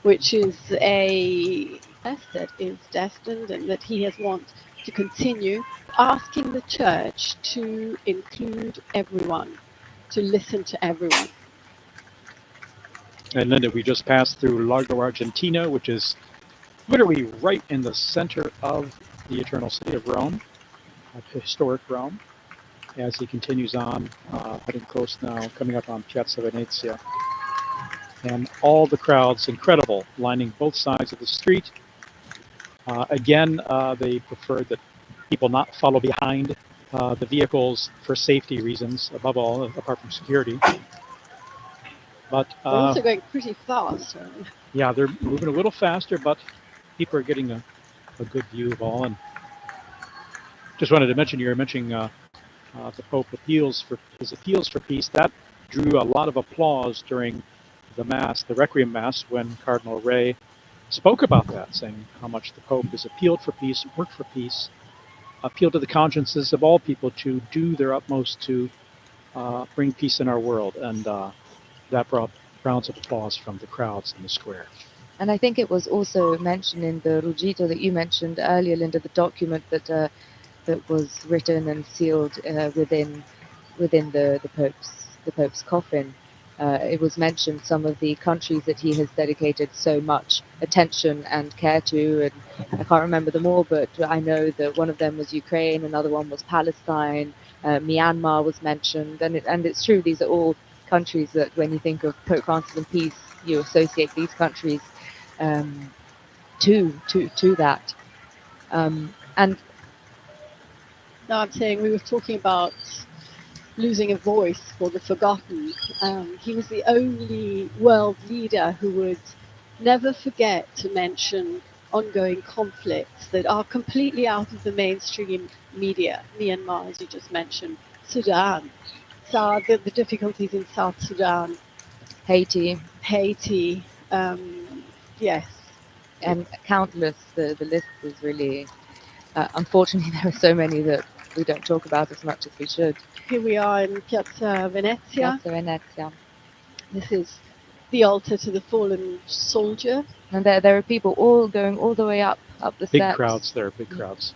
which is a that is destined and that he has want to continue, asking the church to include everyone, to listen to everyone. And Linda, we just passed through Largo, Argentina, which is literally right in the center of the Eternal City of Rome, of historic Rome, as he continues on, heading close now, coming up on Piazza Venezia. And all the crowds, incredible, lining both sides of the street. Again, they preferred that people not follow behind the vehicles for safety reasons, above all, apart from security. But They're also going pretty fast. yeah, they're moving a little faster, but people are getting a good view of all. And just wanted to mention, you were mentioning the Pope appeals for peace. That drew a lot of applause during the Mass, the Requiem Mass, when Cardinal Ray spoke about that, saying how much the Pope has appealed for peace, worked for peace, appealed to the consciences of all people to do their utmost to bring peace in our world. And that brought rounds of applause from the crowds in the square. And I think it was also mentioned in the Ruggito that you mentioned earlier, Linda, the document that was written and sealed within the Pope's coffin. It was mentioned some of the countries that he has dedicated so much attention and care to, and I can't remember them all, but I know that one of them was Ukraine, another one was Palestine, Myanmar was mentioned, and it's true, these are all countries that when you think of Pope Francis and peace, you associate these countries to that. And now I'm saying we were talking about losing a voice for the forgotten. He was the only world leader who would never forget to mention ongoing conflicts that are completely out of the mainstream media. Myanmar, as you just mentioned, Sudan, the difficulties in South Sudan, Haiti, yes. And countless, the list is really, unfortunately there are so many that we don't talk about as much as we should. Here we are in Piazza Venezia. This is the altar to the fallen soldier. And there are people all going all the way up the steps. Big crowds there, big crowds.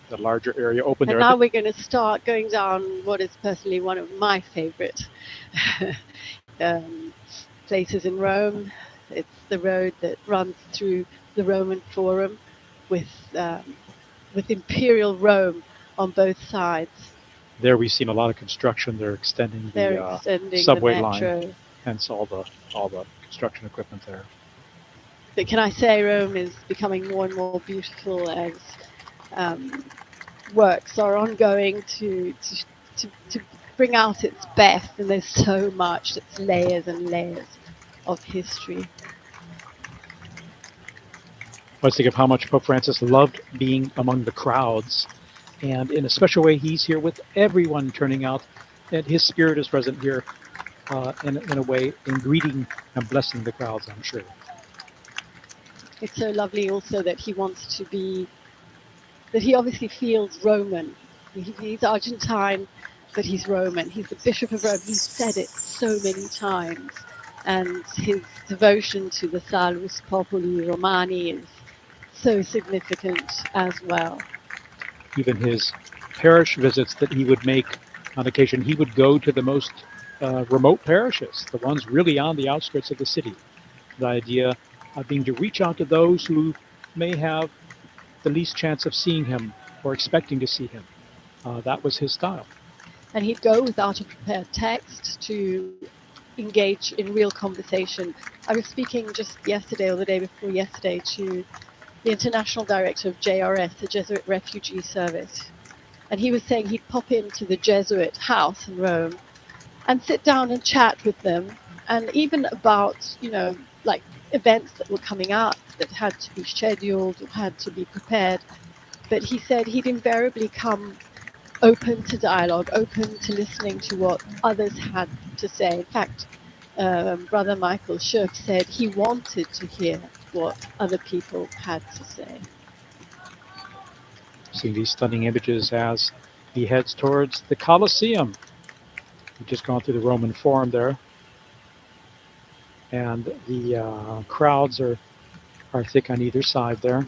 The larger area open there. And now we're going to start going down what is personally one of my favorite places in Rome. It's the road that runs through the Roman Forum with Imperial Rome on both sides. There we've seen a lot of construction. They're extending the subway line, hence all the construction equipment there. But can I say Rome is becoming more and more beautiful as works are ongoing to bring out its best, and there's so much that's layers and layers of history. Let's think of how much Pope Francis loved being among the crowds, and in a special way, he's here with everyone turning out, and his spirit is present here in a way in greeting and blessing the crowds, I'm sure. It's so lovely also that he wants to be, that he obviously feels Roman. He's Argentine, but he's Roman. He's the Bishop of Rome. He's said it so many times, and his devotion to the Salus Populi Romani is so significant as well. Even his parish visits that he would make on occasion, he would go to the most remote parishes, the ones really on the outskirts of the city. The idea of being to reach out to those who may have the least chance of seeing him or expecting to see him. That was his style. And he'd go without a prepared text to engage in real conversation. I was speaking just yesterday or the day before yesterday to the international director of JRS, the Jesuit Refugee Service. And he was saying he'd pop into the Jesuit house in Rome and sit down and chat with them, and even about, like events that were coming up that had to be scheduled or had to be prepared. But he said he'd invariably come open to dialogue, open to listening to what others had to say. In fact, Brother Michael Schiff said he wanted to hear what other people had to say. Seeing these stunning images as he heads towards the Colosseum. We've just gone through the Roman Forum there. And the crowds are thick on either side there.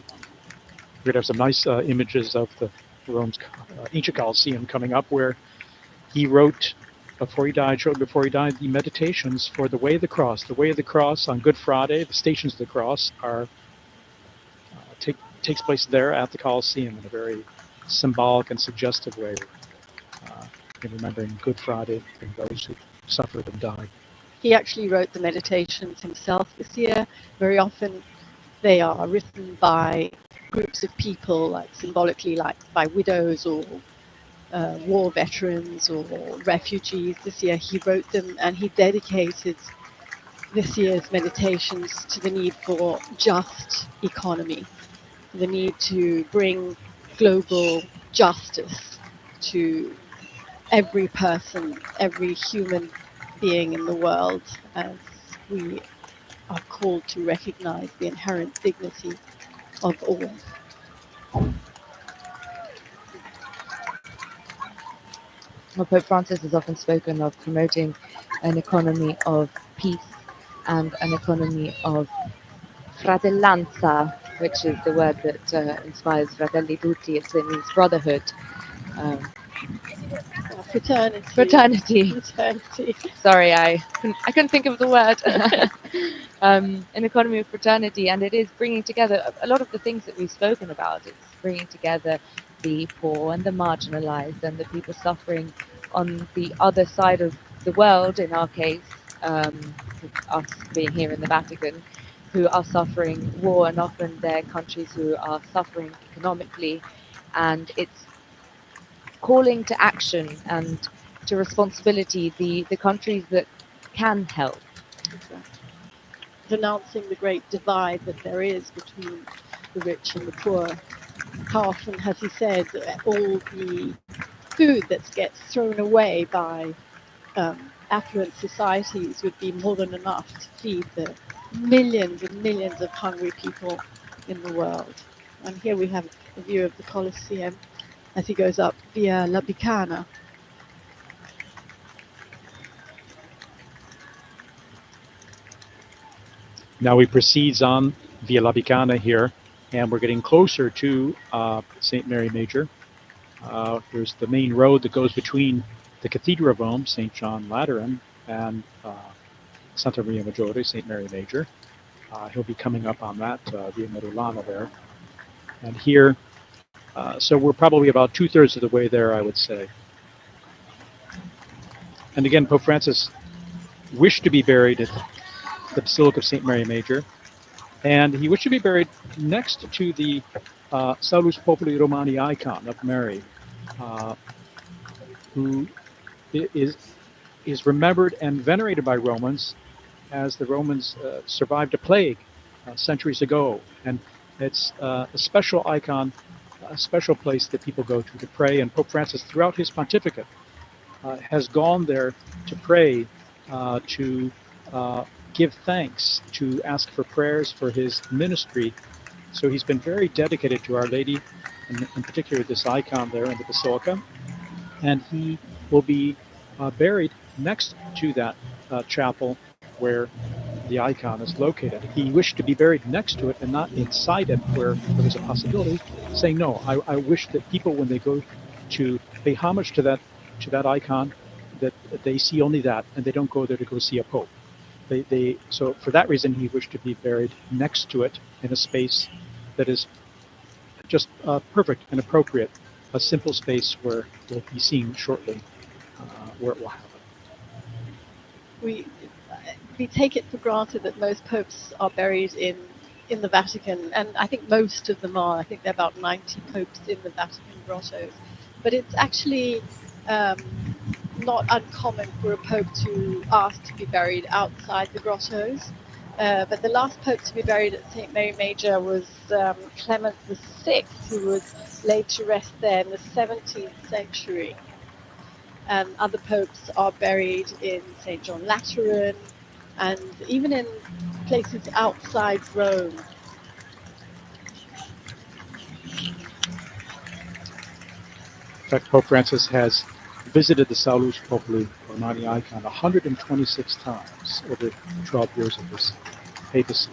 We're going to have some nice images of the Rome's ancient Colosseum coming up, where he wrote, shortly before he died, the meditations for the Way of the Cross. The Way of the Cross on Good Friday, the Stations of the Cross, takes place there at the Colosseum in a very symbolic and suggestive way, in remembering Good Friday and those who suffered and died. He actually wrote the meditations himself this year. Very often they are written by groups of people, like symbolically, like by widows or war veterans or refugees. This year he wrote them, and he dedicated this year's meditations to the need for just economy, the need to bring global justice to every person, every human being in the world, as we are called to recognize the inherent dignity of all. Well, Pope Francis has often spoken of promoting an economy of peace and an economy of fratellanza, which is the word that inspires Fratelli Tutti. It means brotherhood. Fraternity. Sorry, I couldn't think of the word. An economy of fraternity, and it is bringing together a lot of the things that we've spoken about. It's bringing together the poor and the marginalized and the people suffering on the other side of the world, in our case, us being here in the Vatican, who are suffering war, and often they're countries who are suffering economically, and it's calling to action and to responsibility the countries that can help. Exactly. Denouncing the great divide that there is between the rich and the poor. How often has he said all the food that gets thrown away by affluent societies would be more than enough to feed the millions and millions of hungry people in the world. And here we have a view of the Colosseum as he goes up via La Bicana. Now he proceeds on via La Bicana here, and we're getting closer to St. Mary Major. There's the main road that goes between the Cathedral of Rome, St. John Lateran, and Santa Maria Maggiore, St. Mary Major. He'll be coming up on that via Merulana there. And here, so we're probably about 2/3 of the way there, I would say. And again, Pope Francis wished to be buried at the Basilica of St. Mary Major, and he wished to be buried next to the Salus Populi Romani icon of Mary, who is remembered and venerated by Romans, as the Romans survived a plague centuries ago, and it's a special icon, a special place that people go to pray. And Pope Francis, throughout his pontificate, has gone there to pray, to give thanks, to ask for prayers for his ministry. So he's been very dedicated to Our Lady, and in particular this icon there in the Basilica. And he will be buried next to that chapel where the icon is located. He wished to be buried next to it and not inside it, where there was a possibility, saying, no, I wish that people, when they go to pay homage to that icon, that they see only that, and they don't go there to go see a pope. So for that reason, he wished to be buried next to it in a space that is just perfect and appropriate, a simple space where we'll be seeing shortly where it will happen. We take it for granted that most popes are buried in the Vatican, and I think most of them are. I think there are about 90 popes in the Vatican grottos. But it's actually not uncommon for a pope to ask to be buried outside the grottos. But the last pope to be buried at St. Mary Major was Clement VI, who was laid to rest there in the 17th century. Other popes are buried in St. John Lateran, and even in places outside Rome. In fact, Pope Francis has visited the Salus Populi Romani icon 126 times over 12 years of his papacy.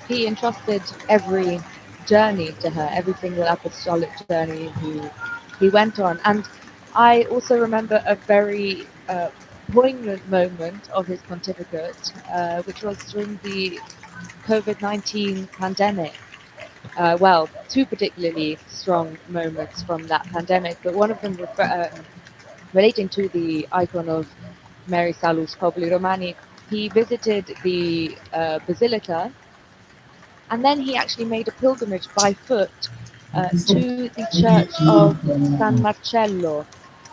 He entrusted every journey to her, every single apostolic journey he went on. And I also remember a very poignant moment of his pontificate, which was during the COVID-19 pandemic. Well, two particularly strong moments from that pandemic, but one of them relating to the icon of Mary Salus Populi Romani. He visited the Basílica, and then he actually made a pilgrimage by foot to the church of San Marcello,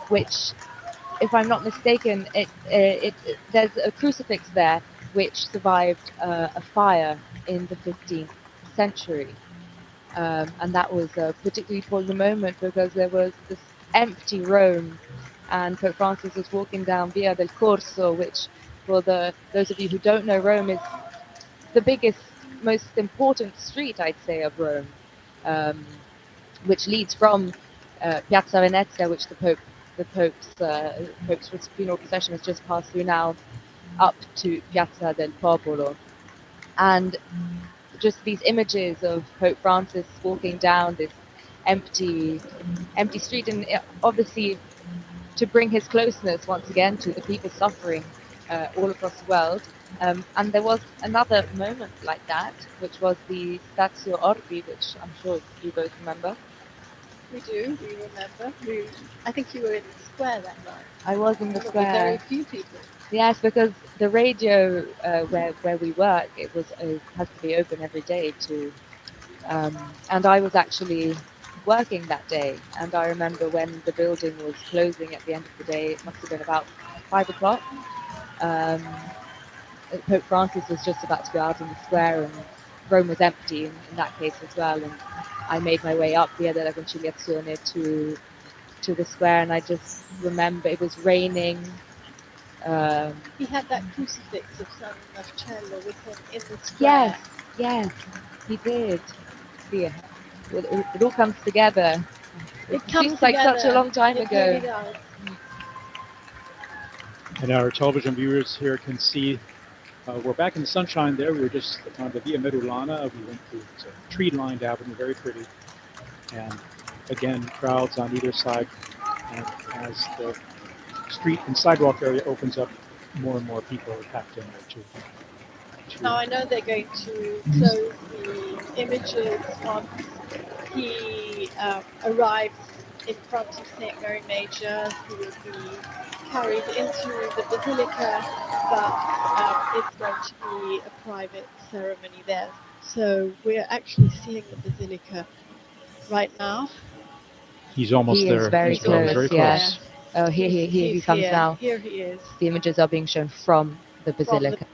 which, if I'm not mistaken, there's a crucifix there which survived a fire in the 15th century. And that was a particularly poignant moment because there was this empty Rome, and Pope Francis was walking down Via del Corso, which, for those of you who don't know, Rome is the biggest, most important street, I'd say, of Rome, which leads from Piazza Venezia, which the Pope's funeral procession has just passed through now, up to Piazza del Popolo. And just these images of Pope Francis walking down this empty street, and obviously to bring his closeness once again to the people suffering all across the world. And there was another moment like that, which was the Statio Orbi, which I'm sure you both remember. We do, we remember. I think you were in the square that night. I was in the square. Very few people. Yes, because the radio where we work, it has to be open every day and I was actually working that day, and I remember when the building was closing at the end of the day, it must have been about 5 o'clock. Pope Francis was just about to go out in the square, and Rome was empty in that case as well, and I made my way up Via della Conciliazione to the square, and I just remember it was raining. He had that crucifix of San Marcello with him in the square. Yes, he did. See, it all comes together. It seems like such a long time ago. Really does. And our television viewers here can see we're back in the sunshine there. We were just on the Via Medulana. We went through a tree-lined avenue, very pretty. And again, crowds on either side. And as the street and sidewalk area opens up, more and more people are packed in there too. Now I know they're going to close the images once he arrives in front of St. Mary Major, who will be carried into the Basilica, but it's going to be a private ceremony there. So we're actually seeing the Basilica right now. He's almost He there. is very He's very close, close. Oh, here he comes here. now. Here he is. The images are being shown from the Basilica.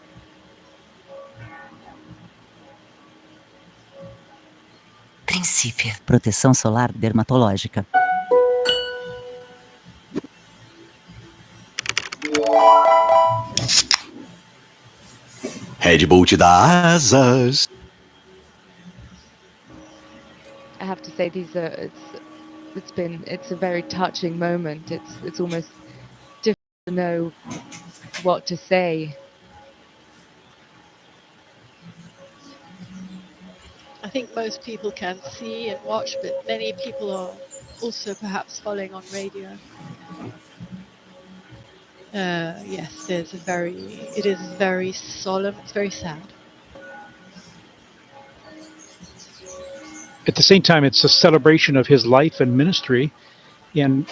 Princípio. Proteção solar dermatológica. Red Bull te dá asas. I have to say it's a very touching moment. It's almost difficult to know what to say. I think most people can see and watch, but many people are also perhaps following on radio. Yes, it is very solemn, it's very sad. At the same time, it's a celebration of his life and ministry, and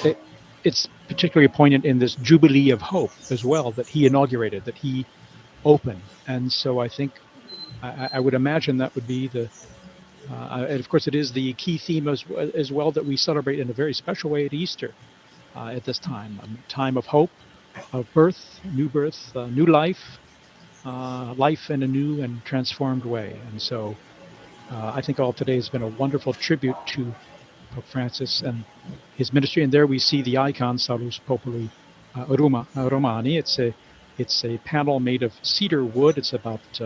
it's particularly poignant in this Jubilee of Hope as well that he inaugurated, that he opened. And so I think, I would imagine that would be and of course it is the key theme as well that we celebrate in a very special way at Easter at this time, a time of hope, of birth, new life, life in a new and transformed way. And so I think all today has been a wonderful tribute to Pope Francis and his ministry. And there we see the icon Salus Populi Romani. It's a panel made of cedar wood. It's about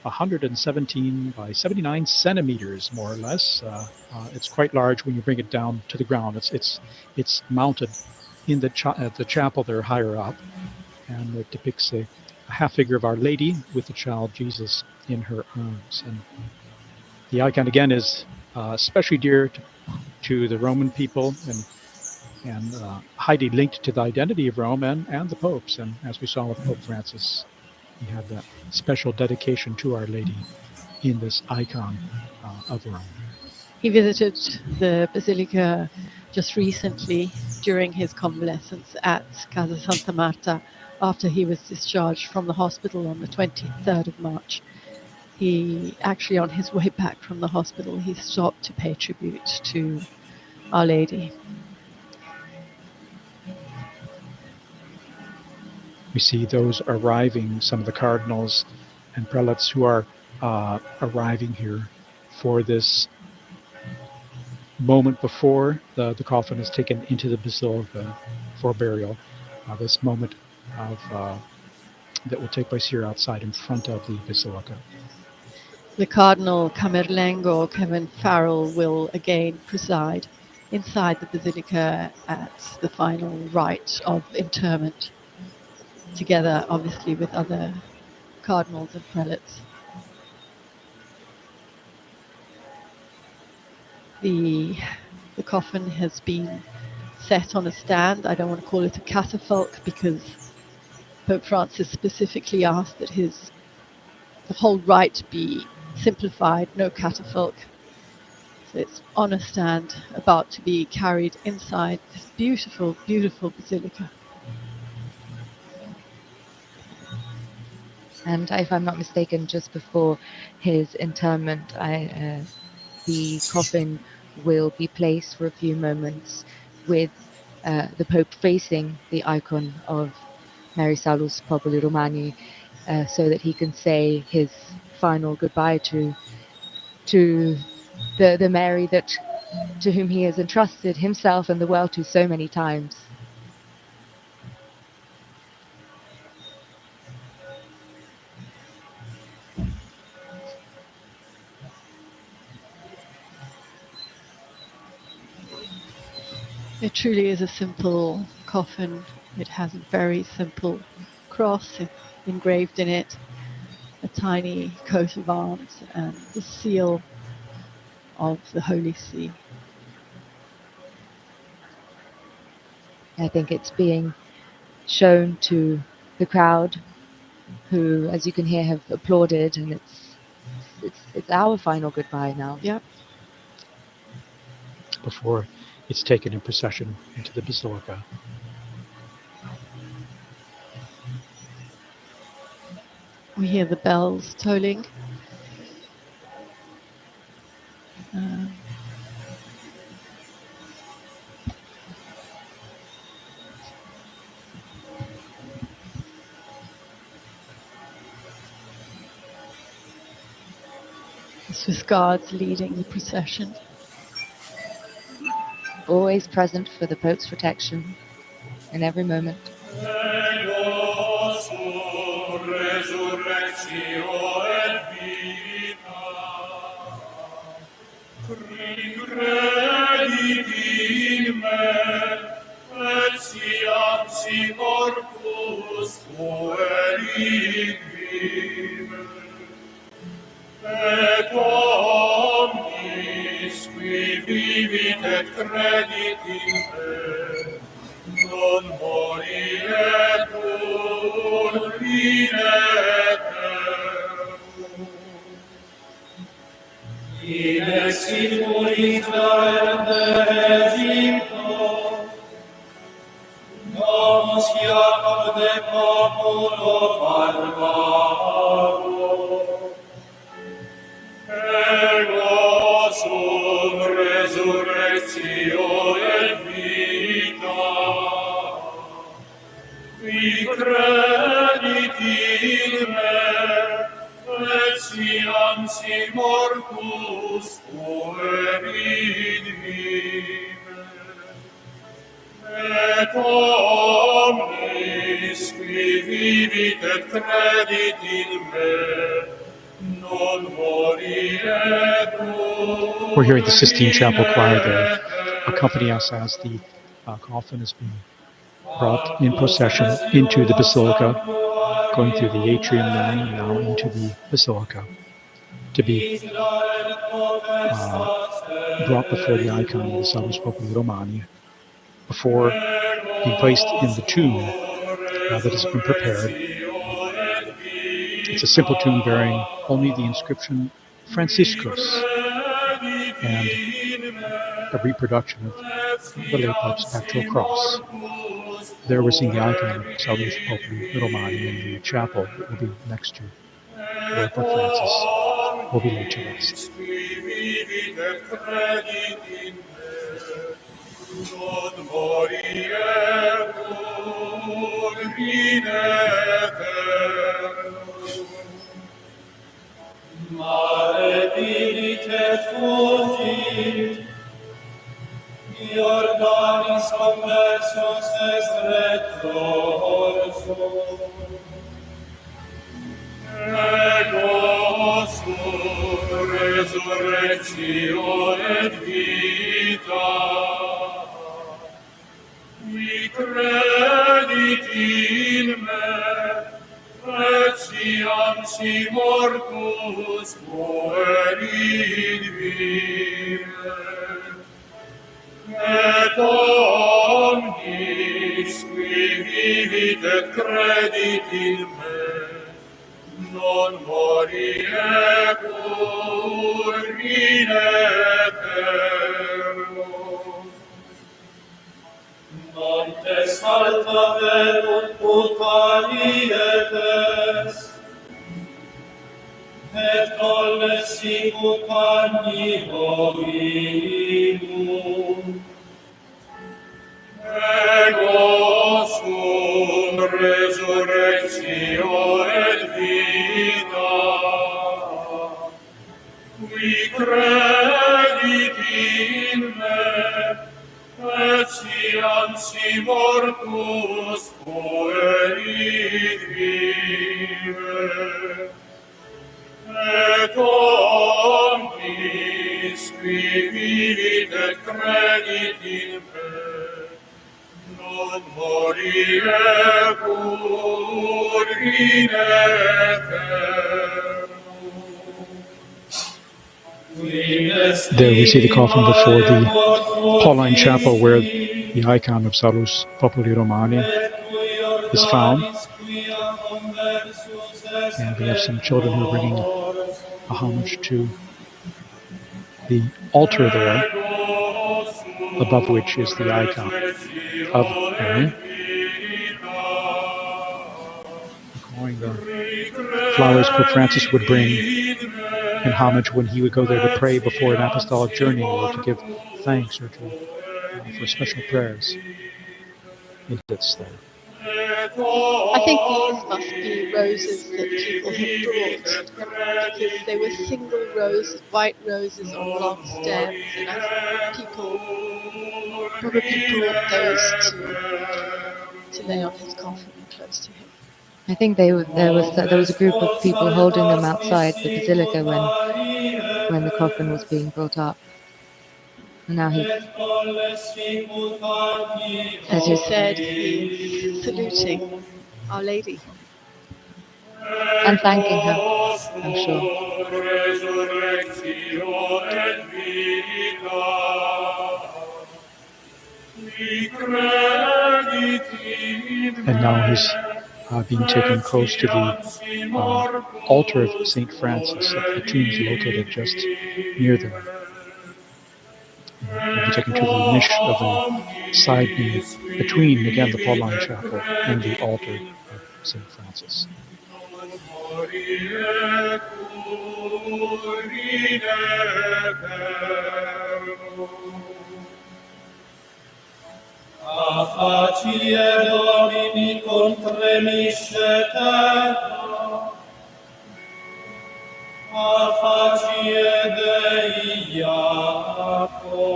117 by 79 centimeters, more or less. It's quite large when you bring it down to the ground. It's mounted in the chapel there higher up, and it depicts a half figure of Our Lady with the child Jesus in her arms. And the icon again is especially dear to the Roman people and highly linked to the identity of Rome and the popes. And as we saw with Pope Francis, he had that special dedication to Our Lady in this icon of Rome. He visited the Basilica just recently during his convalescence at Casa Santa Marta after he was discharged from the hospital on the 23rd of March. He actually, on his way back from the hospital, he stopped to pay tribute to Our Lady. We see those arriving, some of the cardinals and prelates who are arriving here for this moment before the coffin is taken into the Basilica for burial. This moment that will take place here outside in front of the Basilica. The Cardinal Camerlengo, Kevin Farrell, will again preside inside the Basilica at the final rite of interment, together obviously with other cardinals and prelates. The coffin has been set on a stand. I don't want to call it a catafalque because Pope Francis specifically asked that the whole rite be simplified, no catafalque. So it's on a stand, about to be carried inside this beautiful, beautiful basilica. And if I'm not mistaken, just before his interment, the coffin will be placed for a few moments with the Pope facing the icon of Mary Salus Populi Romani, so that he can say his final goodbye to the Mary to whom he has entrusted himself and the world to so many times. It truly is a simple coffin. It has a very simple cross engraved in it, a tiny coat of arms, and the seal of the Holy See. I think it's being shown to the crowd, who, as you can hear, have applauded, and it's our final goodbye now. Yep. Before it's taken in procession into the Basilica. We hear the bells tolling. The Swiss guards leading the procession. Always present for the Pope's protection in every moment. Et omnis qui vivit et credit in me, non mori et in aeternum. In exitum Israel de Egipto, nomus Jacob de populo barbaro, ego sum resurrectio et vita, qui credit in me, et siam si mortus fuerit vive. Et omnis qui vivit et credit in me, we're hearing the Sistine Chapel Choir there accompany us as the coffin is being brought in procession into the Basilica, going through the atrium and now into the Basilica to be brought before the icon of the Salus Populi Romani before being placed in the tomb that has been prepared. It's a simple tomb bearing only the inscription Franciscus and a reproduction of the late Pope's actual cross. There we're seeing the icon of Salus Populi Romani in the chapel that will be next to where Pope Francis will be laid to rest. Mare bilitet futit, Iordanis conversus est retrorsum. Ego sum resurrectio et vita, qui credit in me, et siam si mortus fuerit vive. Et omnis qui vivit et credit in me, non moriebur in aeternum. Montes alta verunt putalietes, et colles sicut carnivoribus. Ego sum resurrectio et vita, qui credit in me, et siam si mortus fuerit vive. Et omnis qui vivit et credit in me, non moriebur in aeternum. There we see the coffin before the Pauline Chapel where the icon of Salus Populi Romani is found. And we have some children who are bringing a homage to the altar there. above which is the icon of Mary. Recalling the flowers Pope Francis would bring in homage when he would go there to pray before an apostolic journey or to give thanks or to for special prayers. It sits there. I think these must be roses that people had brought because they were single roses, white roses on long stems, and I think people probably brought those to lay on his coffin close to him. I think there was a group of people holding them outside the basilica when the coffin was being brought up. And now he's, As you said, he's saluting Our Lady. and thanking her, I'm sure. And now he's being taken close to the altar of St. Francis. The tomb's located just near there. He'll be taken to the niche of the side beam between, again, the Pauline Chapel and the altar of St. Francis. A facie Domini contremisce terra, a facie Dei Iaco.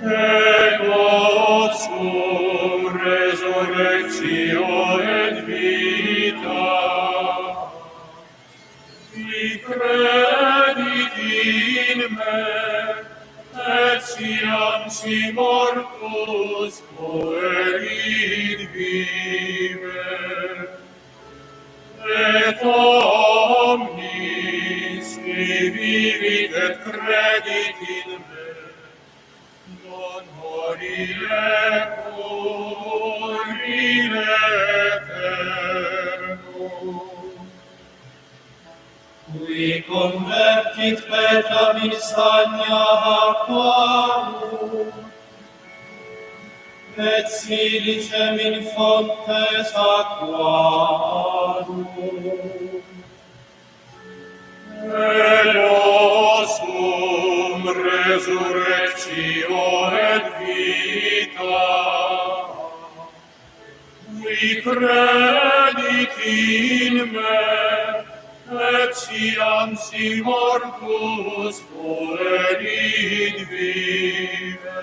Ego sum resurrectio et vita, qui credit in me, et siam si mortus fuerit vive, et omnis qui vivit et credit in me, non moriretur in aeterno. Qui convertit petam in stagna aquarum, et silicem in fontes aquarum. Ego sum resurrectio et vita, qui credit in me, et siam si mortus fuerit vive,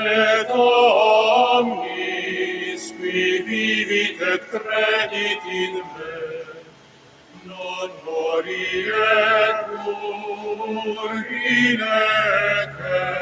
et omnis qui vivit et credit in me, non moriretur in aeterno.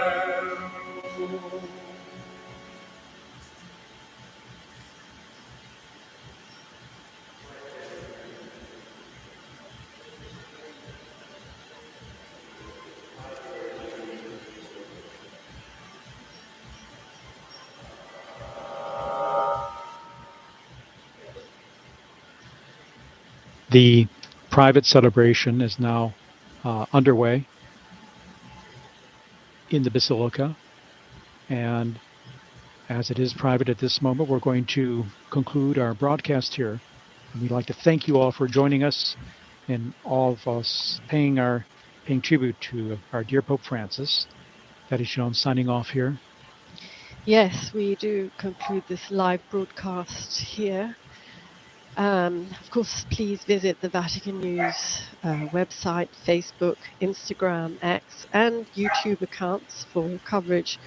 The private celebration is now underway in the Basilica, and as it is private at this moment, we're going to conclude our broadcast here. And we'd like to thank you all for joining us and all of us paying tribute to our dear Pope Francis. That is Jean signing off here. Yes, we do conclude this live broadcast here. Of course, please visit the Vatican News website, Facebook, Instagram, X, and YouTube accounts for coverage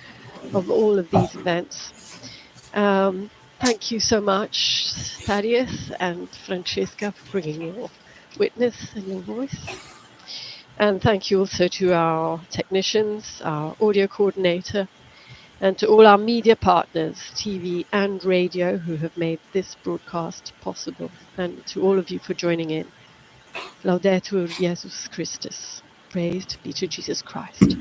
of all of these events. Thank you so much, Thaddeus and Francesca, for bringing your witness and your voice. And thank you also to our technicians, our audio coordinator, and to all our media partners, TV and radio, who have made this broadcast possible, and to all of you for joining in. Laudetur Jesus Christus. Praised be to Jesus Christ.